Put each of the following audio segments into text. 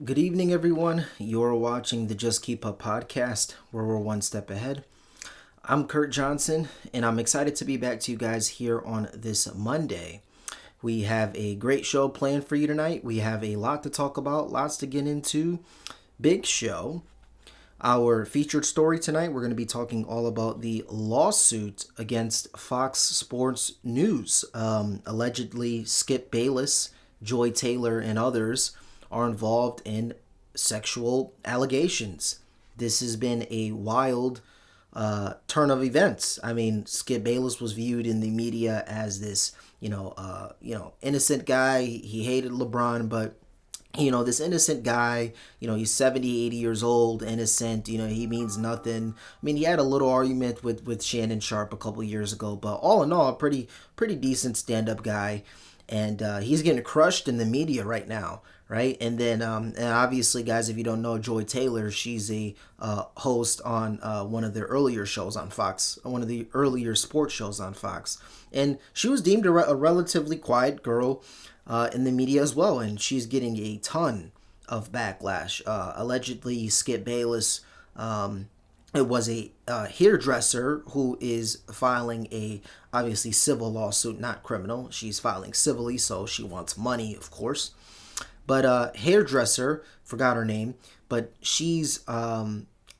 Good evening, everyone. You're watching the Just Keep Up podcast, where we're one step ahead. I'm Kurt Johnson, and I'm excited to be back to you guys here on this Monday. We have a great show planned for you tonight. We have a lot to talk about, lots to get into. Big show. Our featured story tonight, we're going to be talking all about the lawsuit against Fox Sports News. Allegedly, Skip Bayless, Joy Taylor, and others are involved in sexual allegations. This has been a wild turn of events. I mean, Skip Bayless was viewed in the media as this, innocent guy. He hated LeBron, but this innocent guy, he's 70, 80 years old, innocent, he means nothing. I mean, he had a little argument with Shannon Sharp a couple years ago, but all in all, a pretty decent stand-up guy. And he's getting crushed in the media right now, right? And then, and obviously, guys, if you don't know Joy Taylor, she's a host on one of the earlier shows on Fox, one of the earlier sports shows on Fox. And she was deemed a relatively quiet girl in the media as well, and she's getting a ton of backlash. Allegedly, Skip Bayless, it was a hairdresser who is filing a obviously civil lawsuit, not criminal. She's filing civilly, so she wants money, of course. But hairdresser, forgot her name, but she's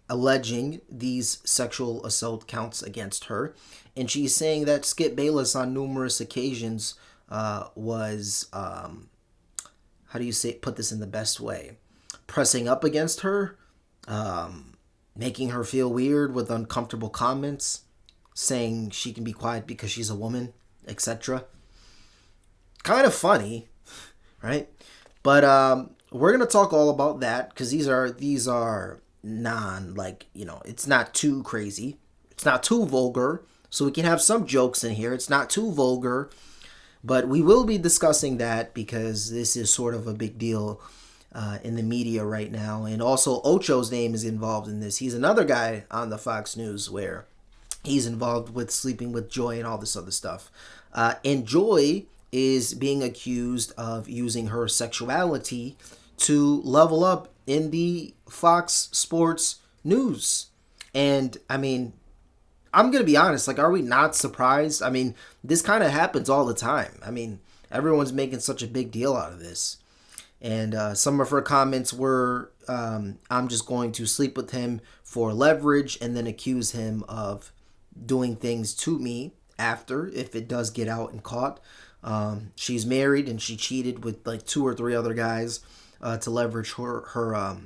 alleging these sexual assault counts against her, and she's saying that Skip Bayless on numerous occasions was how do you put this in the best way, pressing up against her, making her feel weird with uncomfortable comments, saying she can be quiet because she's a woman, etc. Kind of funny, right? But we're gonna talk all about that because these are it's not too crazy, it's not too vulgar, so we can have some jokes in here. It's not too vulgar. But we will be discussing that because this is sort of a big deal in the media right now. And also Ocho's name is involved in this. He's another guy on the Fox News where he's involved with sleeping with Joy and all this other stuff. And Joy is being accused of using her sexuality to level up in the Fox Sports News. And I mean, I'm going to be honest, are we not surprised? I mean, this kind of happens all the time. I mean, everyone's making such a big deal out of this. And some of her comments were, I'm just going to sleep with him for leverage and then accuse him of doing things to me after, if it does get out and caught. She's married and she cheated with 2 or 3 other guys to leverage her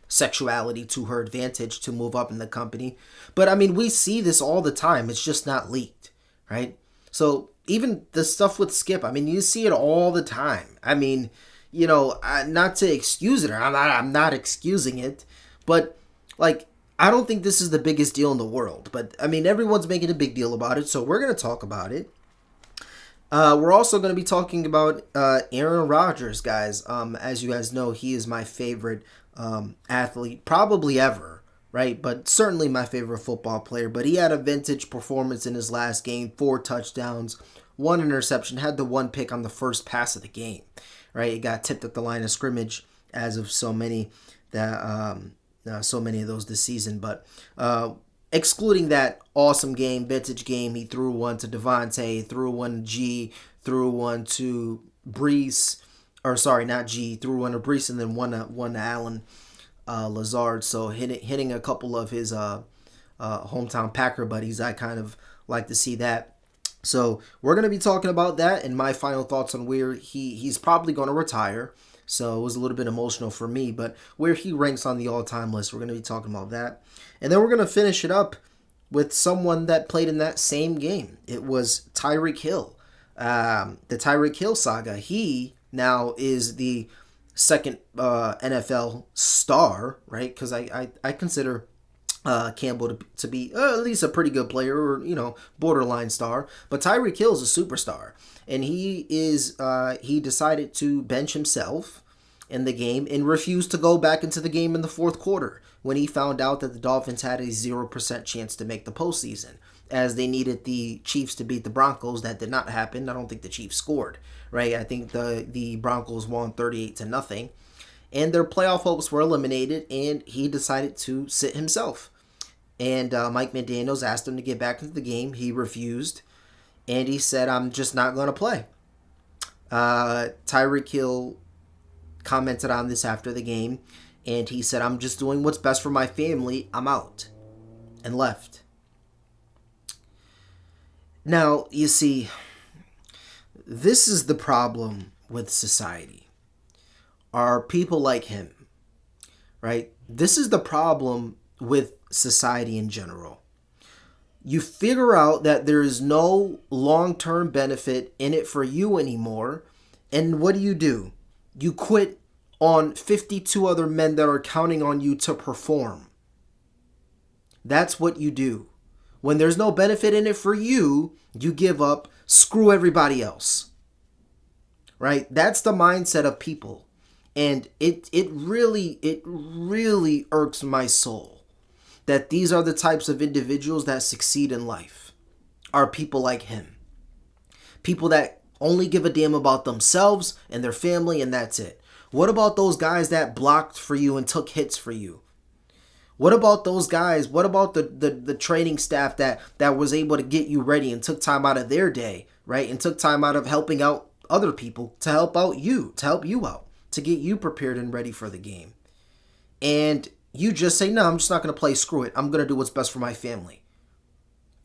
sexuality to her advantage to move up in the company. But I mean, we see this all the time. It's just not leaked, right? So even the stuff with Skip, I mean, you see it all the time. I mean, not to excuse it, or I'm not excusing it, but I don't think this is the biggest deal in the world. But I mean, everyone's making a big deal about it, so we're going to talk about it. We're also going to be talking about Aaron Rodgers, guys. As you guys know, he is my favorite athlete probably ever, right? But certainly my favorite football player. But he had a vintage performance in his last game, 4 touchdowns, 1 interception, had the 1 pick on the first pass of the game, right? It got tipped at the line of scrimmage, as of so many of those this season. But excluding that awesome game, vintage game, he threw one to Devontae, threw one to G, threw one to Brees, or sorry, not G, threw one to Brees and then one to Allen Lazard. So hitting a couple of his hometown Packer buddies. I kind of like to see that. So we're going to be talking about that and my final thoughts on where he's probably going to retire. So it was a little bit emotional for me, but where he ranks on the all-time list, we're going to be talking about that. And then we're going to finish it up with someone that played in that same game. It was Tyreek Hill. The Tyreek Hill saga. He now is the second NFL star, right? Because I consider Campbell to be at least a pretty good player, or borderline star. But Tyreek Hill is a superstar, and he decided to bench himself in the game and refused to go back into the game in the fourth quarter when he found out that the Dolphins had a 0% chance to make the postseason, as they needed the Chiefs to beat the Broncos. That did not happen. I don't think the Chiefs scored, right? I think the Broncos won 38-0. and their playoff hopes were eliminated, and he decided to sit himself. And Mike McDaniels asked him to get back into the game. He refused, and he said, "I'm just not going to play." Tyreek Hill commented on this after the game, and he said, "I'm just doing what's best for my family. I'm out," and left. Now, you see, this is the problem with society. Are people like him, right? This is the problem with society in general. You figure out that there is no long-term benefit in it for you anymore, and what do? You quit on 52 other men that are counting on you to perform. That's what you do. When there's no benefit in it for you, you give up, screw everybody else. Right? That's the mindset of people. And it really irks my soul that these are the types of individuals that succeed in life. Are people like him. People that only give a damn about themselves and their family, and that's it. What about those guys that blocked for you and took hits for you? What about those guys? What about the training staff that was able to get you ready and took time out of their day, right? And took time out of helping out other people to help you out, to get you prepared and ready for the game. And you just say, "No, I'm just not going to play. Screw it. I'm going to do what's best for my family."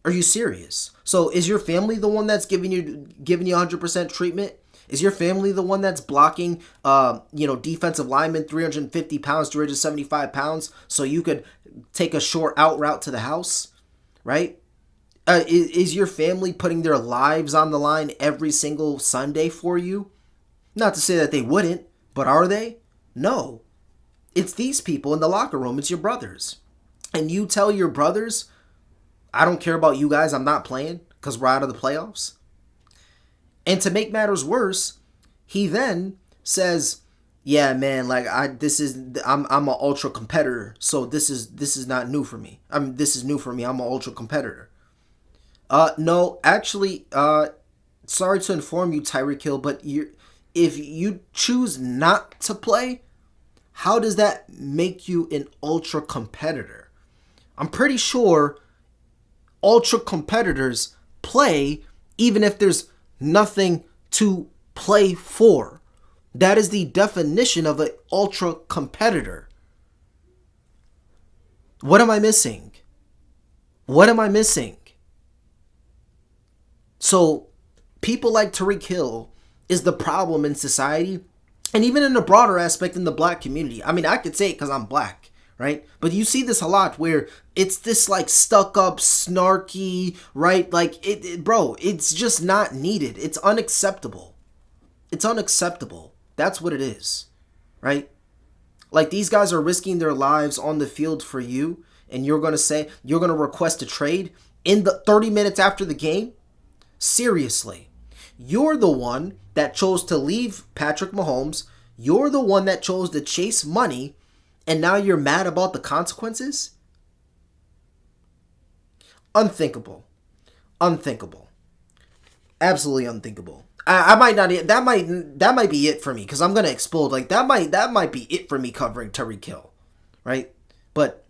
Are you serious? So is your family the one that's giving you 100% treatment? Is your family the one that's blocking, defensive linemen 350 pounds, 375 pounds, so you could take a short out route to the house, right? Is your family putting their lives on the line every single Sunday for you? Not to say that they wouldn't, but are they? No. It's these people in the locker room. It's your brothers. And you tell your brothers, "I don't care about you guys. I'm not playing because we're out of the playoffs." And to make matters worse, he then says, "Yeah, man, like I'm an ultra competitor, so this is not new for me. This is new for me. I'm an ultra competitor." No, actually, sorry to inform you, Tyreek Hill, but if you choose not to play, how does that make you an ultra competitor? I'm pretty sure ultra competitors play even if there's nothing to play for. That is the definition of an ultra competitor. What am I missing? So people like Tyreek Hill is the problem in society, and even in a broader aspect in the black community. I mean, I could say it because I'm black, right? But you see this a lot where it's this like stuck up, snarky, right? Like, bro, it's just not needed. It's unacceptable. That's what it is, right? Like, these guys are risking their lives on the field for you, and you're going to request a trade in the 30 minutes after the game? Seriously. You're the one that chose to leave Patrick Mahomes. You're the one that chose to chase money, and now you're mad about the consequences? Unthinkable. Absolutely unthinkable. I might not. That might be it for me, because I'm gonna explode. Like, that might be it for me covering Tyreek Hill, right? But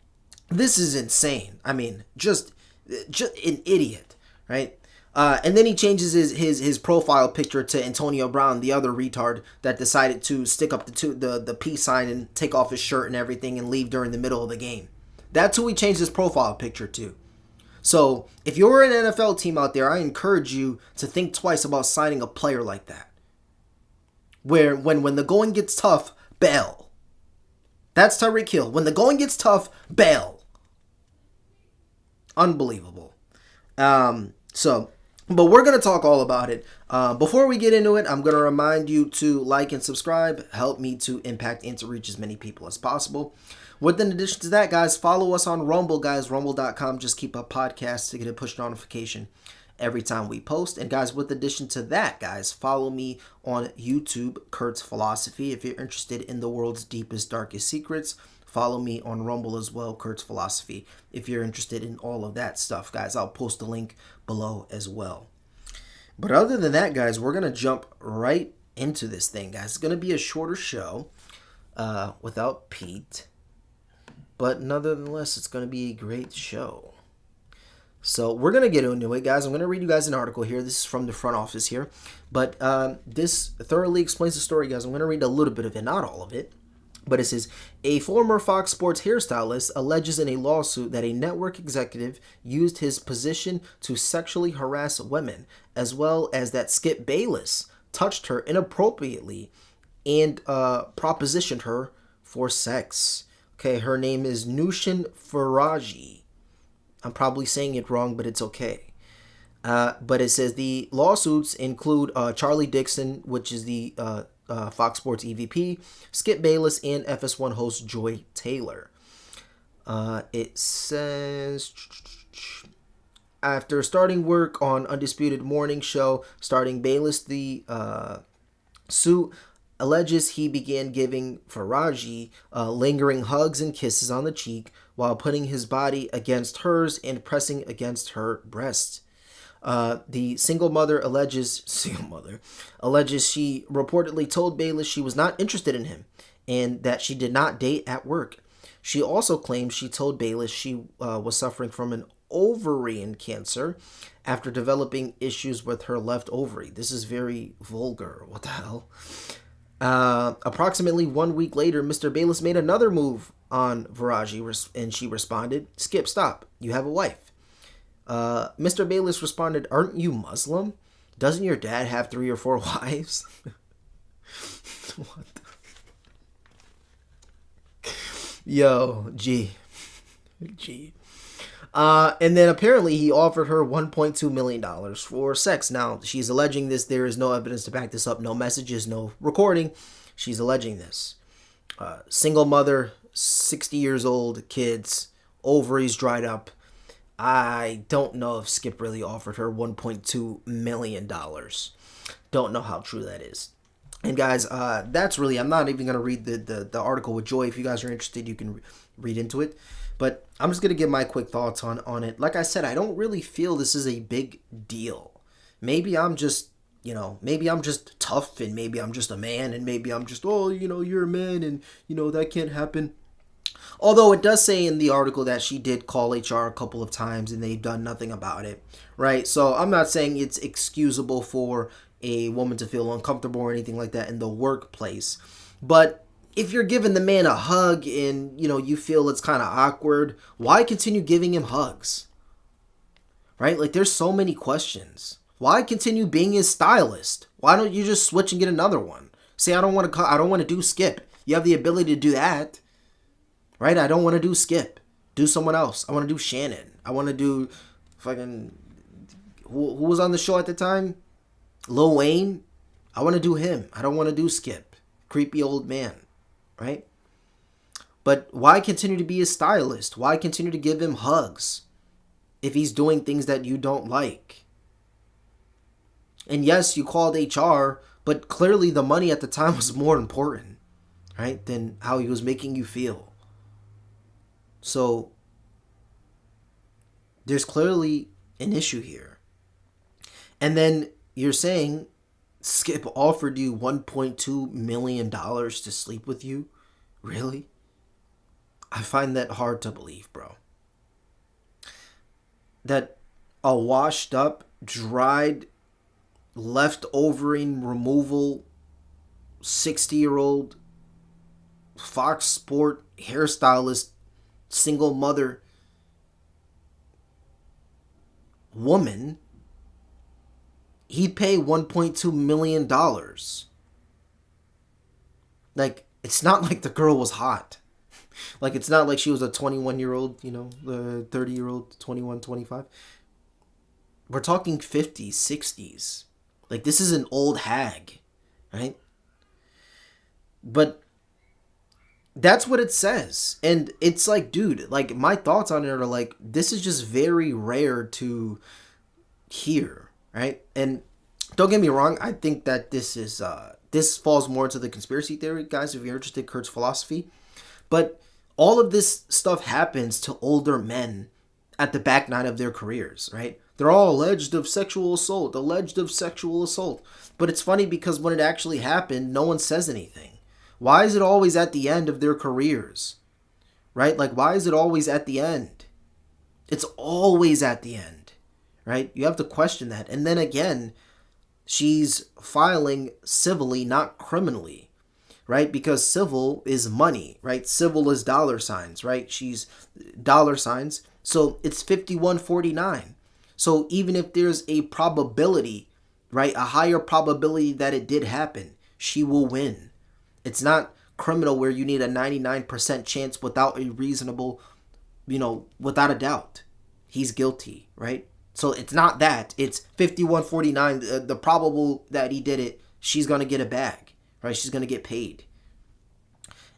this is insane. I mean, just an idiot, right? And then he changes his profile picture to Antonio Brown, the other retard that decided to stick up the peace sign and take off his shirt and everything and leave during the middle of the game. That's who he changed his profile picture to. So if you're an NFL team out there, I encourage you to think twice about signing a player like that. Where when the going gets tough, bail. That's Tyreek Hill. When the going gets tough, bail. Unbelievable. But we're going to talk all about it. Before we get into it, I'm going to remind you to like and subscribe. Help me to impact and to reach as many people as possible. With in addition to that, guys, follow us on Rumble, guys. Rumble.com. Just keep up podcasts to get a push notification every time we post. And, guys, with addition to that, guys, follow me on YouTube, Kurt's Philosophy. If you're interested in the world's deepest, darkest secrets, follow me on Rumble as well, Kurt's Philosophy. If you're interested in all of that stuff, guys, I'll post a link below as well. But other than that, guys, we're going to jump right into this thing, guys. It's going to be a shorter show. without Pete. But nonetheless, it's going to be a great show. So we're going to get into it, guys. I'm going to read you guys an article here. This is from the front office here. But this thoroughly explains the story, guys. I'm going to read a little bit of it, not all of it. But it says, a former Fox Sports hairstylist alleges in a lawsuit that a network executive used his position to sexually harass women, as well as that Skip Bayless touched her inappropriately and propositioned her for sex. Okay, her name is Nushin Faraji. I'm probably saying it wrong, but it's okay. But it says the lawsuits include Charlie Dixon, which is the Fox Sports EVP, Skip Bayless, and FS1 host Joy Taylor. It says, after starting work on Undisputed Morning Show, starting Bayless, the suit alleges he began giving Faraji lingering hugs and kisses on the cheek while putting his body against hers and pressing against her breast. The single mother alleges she reportedly told Bayless she was not interested in him and that she did not date at work. She also claims she told Bayless she was suffering from an ovarian cancer after developing issues with her left ovary. This is very vulgar. What the hell? Approximately 1 week later, Mr. Bayless made another move on Viraji, and she responded, "Skip, stop. You have a wife." Mr. Bayless responded, "Aren't you Muslim? Doesn't your dad have 3 or 4 wives?" What the... Yo, G. And then apparently he offered her $1.2 million for sex. Now, she's alleging this. There is no evidence to back this up. No messages, no recording. She's alleging this. Single mother, 60 years old, kids, ovaries dried up. I don't know if Skip really offered her $1.2 million. Don't know how true that is. And guys, that's really, I'm not even going to read the article with Joy. If you guys are interested, you can read into it. But I'm just going to give my quick thoughts on it. Like I said, I don't really feel this is a big deal. Maybe I'm just, maybe I'm just tough, and maybe I'm just a man, and maybe I'm just, you're a man, and, that can't happen. Although it does say in the article that she did call HR a couple of times and they've done nothing about it, right? So I'm not saying it's excusable for a woman to feel uncomfortable or anything like that in the workplace. But if you're giving the man a hug and, you feel it's kind of awkward, why continue giving him hugs? Right? Like, there's so many questions. Why continue being his stylist? Why don't you just switch and get another one? Say, I don't want to do Skip. You have the ability to do that. Right? I don't want to do Skip. Do someone else. I want to do Shannon. I want to do fucking... Who was on the show at the time? Lil Wayne. I want to do him. I don't want to do Skip. Creepy old man. Right? But why continue to be his stylist? Why continue to give him hugs if he's doing things that you don't like? And yes, you called HR, but clearly the money at the time was more important, right, than how he was making you feel. So there's clearly an issue here. And then you're saying Skip offered you $1.2 million to sleep with you? Really? I find that hard to believe, bro. That a washed up, dried, leftover removal 60-year-old Fox Sport hairstylist, single mother woman, he'd pay $1.2 million. Like, it's not like the girl was hot. Like, it's not like she was a 21-year-old, 30-year-old, 21, 25. We're talking 50s, 60s. Like, this is an old hag, right? But that's what it says. And it's like, dude, like, my thoughts on it are like, this is just very rare to hear, right? And don't get me wrong, I think that this is, this falls more into the conspiracy theory, guys, if you're interested in Kurt's philosophy. But all of this stuff happens to older men at the back nine of their careers, right? They're all alleged of sexual assault. But it's funny because when it actually happened, no one says anything. Why is it always at the end of their careers? Right? Like, why is it always at the end? It's always at the end, right? You have to question that. And then again, she's filing civilly, not criminally, right? Because civil is money, right? Civil is dollar signs, right? She's dollar signs. So it's 5149. So even if there's a probability, right, a higher probability that it did happen, she will win. It's not criminal where you need a 99% chance without a reasonable, without a doubt. He's guilty, right? So it's not that. It's 5149. The probable that he did it, she's going to get a bag, right? She's going to get paid.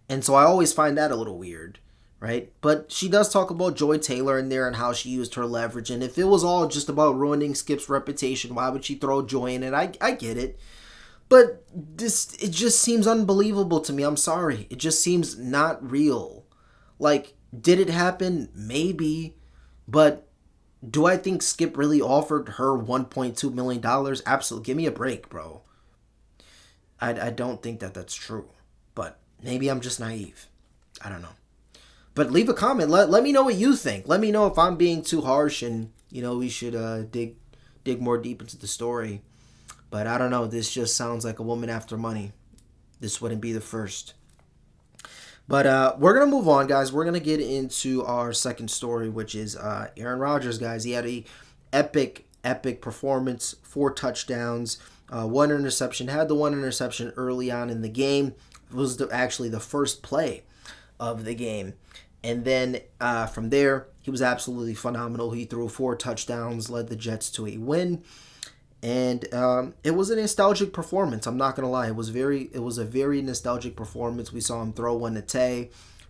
And so I always find that a little weird, right? But she does talk about Joy Taylor in there and how she used her leverage. And if it was all just about ruining Skip's reputation, why would she throw Joy in it? I get it. But it just seems unbelievable to me. I'm sorry. It just seems not real. Like, did it happen? Maybe. But do I think Skip really offered her $1.2 million? Absolutely. Give me a break, bro. I don't think that that's true. But maybe I'm just naive. I don't know. But leave a comment. Let me know what you think. Let me know if I'm being too harsh and, we should dig more deep into the story. But I don't know. This just sounds like a woman after money. This wouldn't be the first. But we're going to move on, guys. We're going to get into our second story, which is Aaron Rodgers, guys. He had a epic performance, 4 touchdowns, 1 interception. Had the 1 interception early on in the game. It was actually the first play of the game. And then from there, he was absolutely phenomenal. He threw 4 touchdowns, led the Jets to a win. And it was a nostalgic performance. I'm not gonna lie. It was a very nostalgic performance. We saw him throw one to Tay,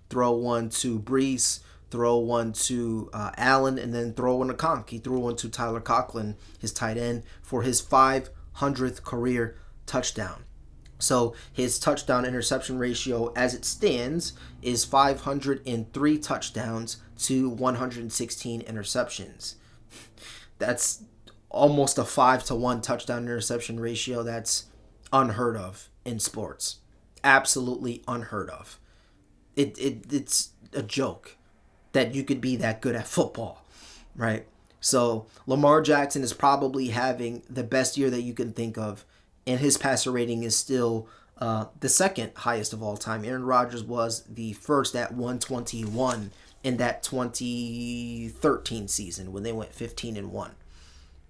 throw one to Brees, throw one to Allen, and then throw one to Conk. He threw one to Tyler Conklin, his tight end, for his 500th career touchdown. So his touchdown interception ratio, as it stands, is 503 touchdowns to 116 interceptions. That's almost a 5-to-1 touchdown interception ratio. That's unheard of in sports. Absolutely unheard of. It's a joke that you could be that good at football, right? So Lamar Jackson is probably having the best year that you can think of, and his passer rating is still the second highest of all time. Aaron Rodgers was the first at 121 in that 2013 season when they went 15-1.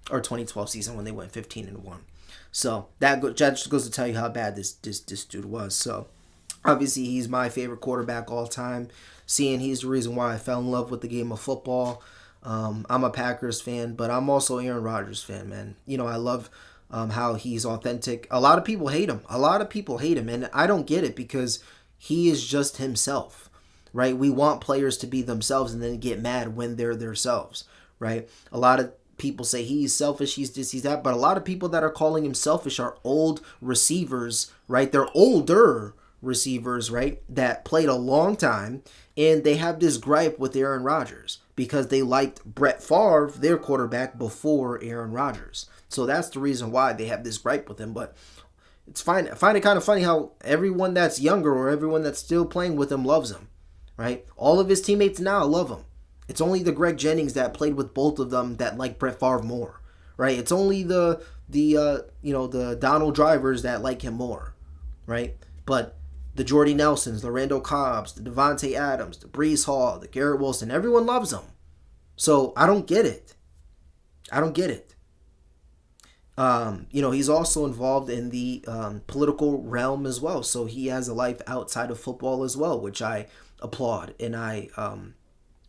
Or 2012 season when they went 15-1. So that just goes to tell you how bad this dude was. So obviously he's my favorite quarterback all time. Seeing he's the reason why I fell in love with the game of football. I'm a Packers fan, but I'm also an Aaron Rodgers fan, man. I love how he's authentic. A lot of people hate him. And I don't get it because he is just himself, right? We want players to be themselves and then get mad when they're themselves, right? A lot of people say he's selfish, he's this, he's that, but a lot of people that are calling him selfish are old receivers, right? They're older receivers, right, that played a long time, and they have this gripe with Aaron Rodgers because they liked Brett Favre, their quarterback, before Aaron Rodgers. So that's the reason why they have this gripe with him. But it's fine. I find it kind of funny how everyone that's younger or everyone that's still playing with him loves him, right? All of his teammates now love him. It's only the Greg Jennings that played with both of them that like Brett Favre more, right? It's only the Donald Drivers that like him more, right? But the Jordy Nelsons, the Randall Cobbs, the Devontae Adams, the Brees Hall, the Garrett Wilson, everyone loves him. So I don't get it. He's also involved in the political realm as well. So he has a life outside of football as well, which I applaud and I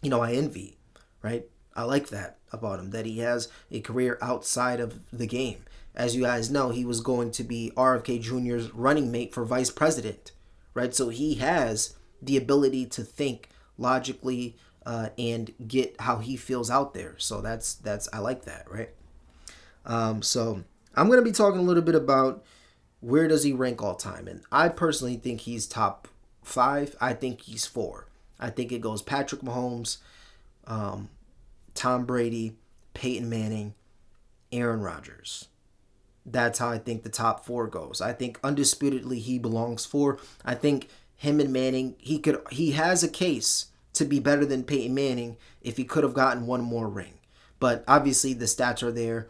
envy, right? I like that about him, that he has a career outside of the game. As you guys know, he was going to be RFK Jr.'s running mate for vice president, right? So he has the ability to think logically and get how he feels out there. So that's I like that, right? So I'm going to be talking a little bit about where does he rank all time. And I personally think he's top 5. I think he's 4. I think it goes Patrick Mahomes, Tom Brady, Peyton Manning, Aaron Rodgers. that's how I think the top 4 goes. I think undisputedly he belongs 4. I think him and Manning, he has a case to be better than Peyton Manning if he could have gotten one more ring. But obviously the stats are there.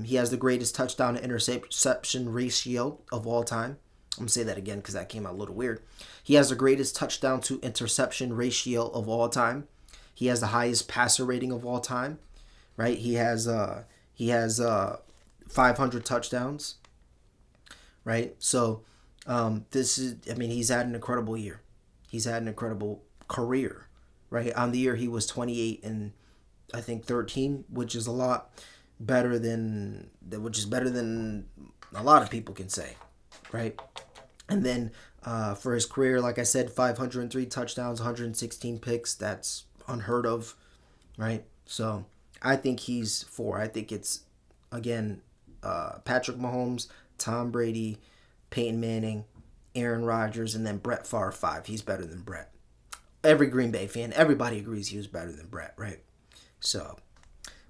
He has the greatest touchdown to interception ratio of all time. I'm going to say that again because that came out a little weird. He has the greatest touchdown to interception ratio of all time. He has the highest passer rating of all time, right? He has 500 touchdowns, right? So he's had an incredible year. He's had an incredible career, right? On the year he was 28 and I think 13, which is better than a lot of people can say, right? And then for his career, like I said, 503 touchdowns, 116 picks. That's unheard of, right? So I think he's 4. I think it's, again, Patrick Mahomes, Tom Brady, Peyton Manning, Aaron Rodgers, and then Brett Favre 5. He's better than Brett. Every Green Bay fan, everybody agrees he was better than Brett, right? So,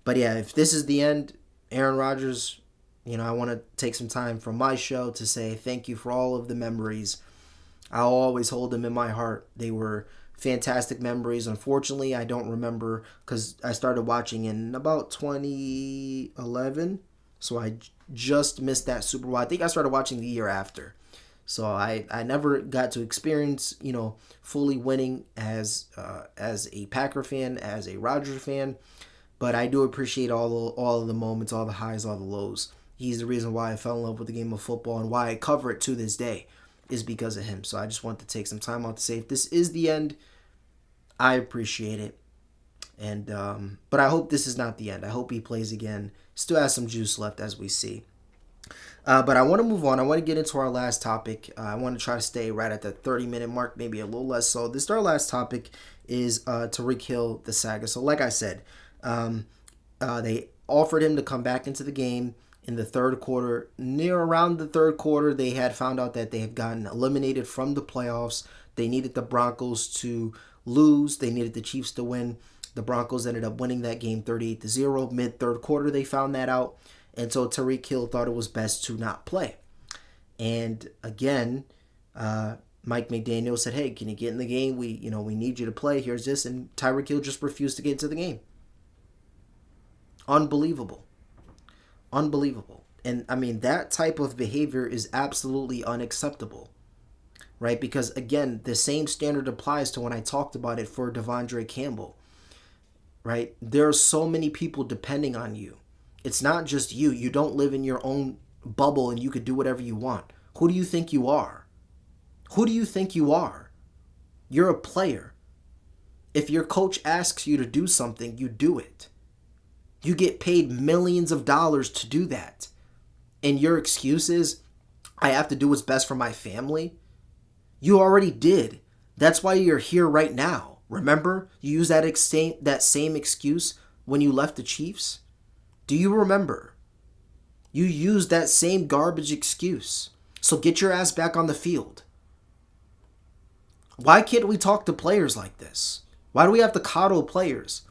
but yeah, if this is the end, Aaron Rodgers, I want to take some time from my show to say thank you for all of the memories. I'll always hold them in my heart. They were fantastic memories. Unfortunately, I don't remember because I started watching in about 2011. So I just missed that Super Bowl. I think I started watching the year after. So I never got to experience, fully winning as a Packer fan, as a Rodgers fan. But I do appreciate all of the moments, all the highs, all the lows. He's the reason why I fell in love with the game of football and why I cover it to this day is because of him. So I just want to take some time out to say if this is the end, I appreciate it. And but I hope this is not the end. I hope he plays again. Still has some juice left as we see. But I want to move on. I want to get into our last topic. I want to try to stay right at the 30-minute mark, maybe a little less. So this our last topic is Tyreek Hill, the saga. So like I said, they offered him to come back into the game in the third quarter. Near around the third quarter, they had found out that they had gotten eliminated from the playoffs. They needed the Broncos to lose. They needed the Chiefs to win. The Broncos ended up winning that game 38-0. Mid-third quarter, they found that out. And so Tyreek Hill thought it was best to not play. And again, Mike McDaniel said, hey, can you get in the game? We need you to play. Here's this. And Tyreek Hill just refused to get into the game. Unbelievable. And I mean, that type of behavior is absolutely unacceptable, right? Because again, the same standard applies to when I talked about it for Devondre Campbell, right? There are so many people depending on you. It's not just you. You don't live in your own bubble and you could do whatever you want. Who do you think you are? Who do you think you are? You're a player. If your coach asks you to do something, you do it. You get paid millions of dollars to do that. And your excuse is, I have to do what's best for my family? You already did. That's why you're here right now. Remember? You used that same excuse when you left the Chiefs? Do you remember? You used that same garbage excuse. So get your ass back on the field. Why can't we talk to players like this? Why do we have to coddle players?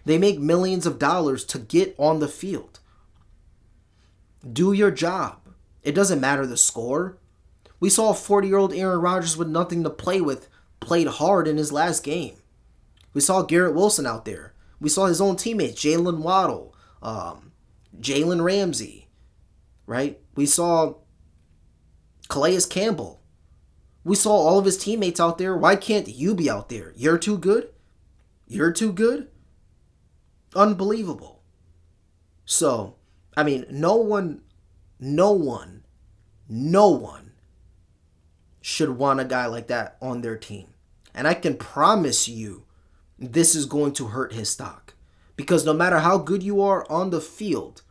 They make millions of dollars to get on the field. Do your job. It doesn't matter the score. We saw a 40-year-old Aaron Rodgers with nothing to play with played hard in his last game. We saw Garrett Wilson out there. We saw his own teammates, Jalen Waddle, Jalen Ramsey, right? We saw Calais Campbell. We saw all of his teammates out there. Why can't you be out there? You're too good? You're too good? Unbelievable. So, I mean, no one should want a guy like that on their team. And I can promise you this is going to hurt his stock. Because no matter how good you are on the field,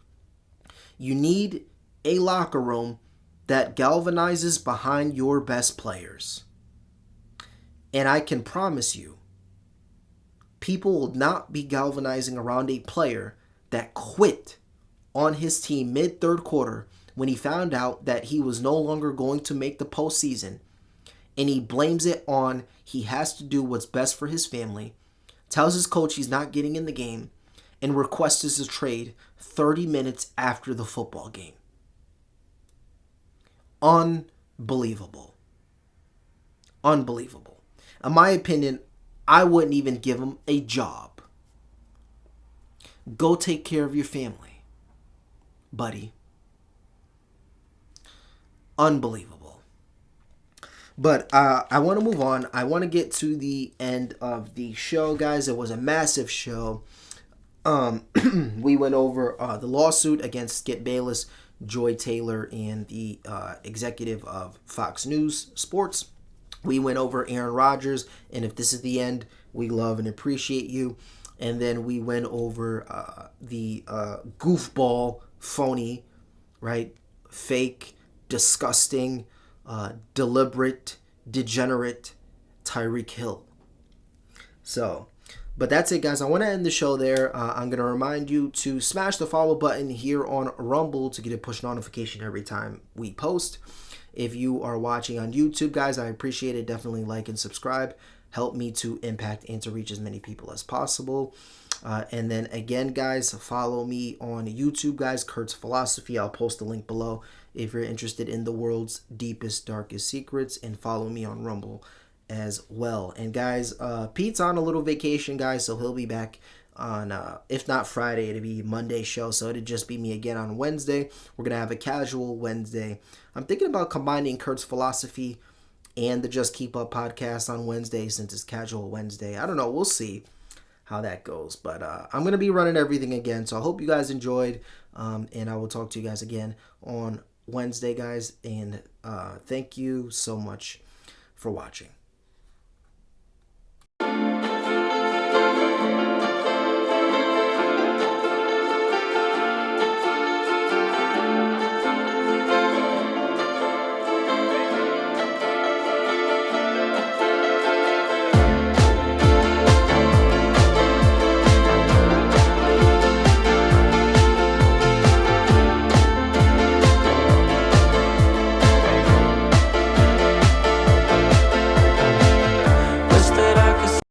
you need a locker room that galvanizes behind your best players. And I can promise you, people will not be galvanizing around a player that quit on his team mid-third quarter when he found out that he was no longer going to make the postseason, and he blames it on he has to do what's best for his family, tells his coach he's not getting in the game, and requests a trade 30 minutes after the football game. Unbelievable. Unbelievable. In my opinion, I wouldn't even give him a job. Go take care of your family, buddy. Unbelievable. But I want to move on. I want to get to the end of the show, guys. It was a massive show. We went over the lawsuit against Skip Bayless, Joy Taylor, and the executive of Fox News Sports. We went over Aaron Rodgers, and if this is the end, we love and appreciate you. And then we went over the goofball, phony, right, fake, disgusting, deliberate, degenerate Tyreek Hill. So, but that's it, guys. I want to end the show there. I'm going to remind you to smash the follow button here on Rumble to get a push notification every time we post. If you are watching on YouTube, guys, I appreciate it. Definitely like and subscribe. Help me to impact and to reach as many people as possible. And then again, guys, follow me on YouTube, guys, Kurt's Philosophy. I'll post the link below if you're interested in the world's deepest, darkest secrets. And follow me on Rumble as well. And guys, Pete's on a little vacation, guys, so he'll be back on, if not Friday, it'll be Monday show, so it'll just be me again on Wednesday. We're going to have a casual Wednesday. I'm thinking about combining Kurt's Philosophy and the Just Keep Up podcast on Wednesday since it's casual Wednesday. I don't know. We'll see how that goes. But I'm going to be running everything again, so I hope you guys enjoyed, and I will talk to you guys again on Wednesday, guys, and thank you so much for watching.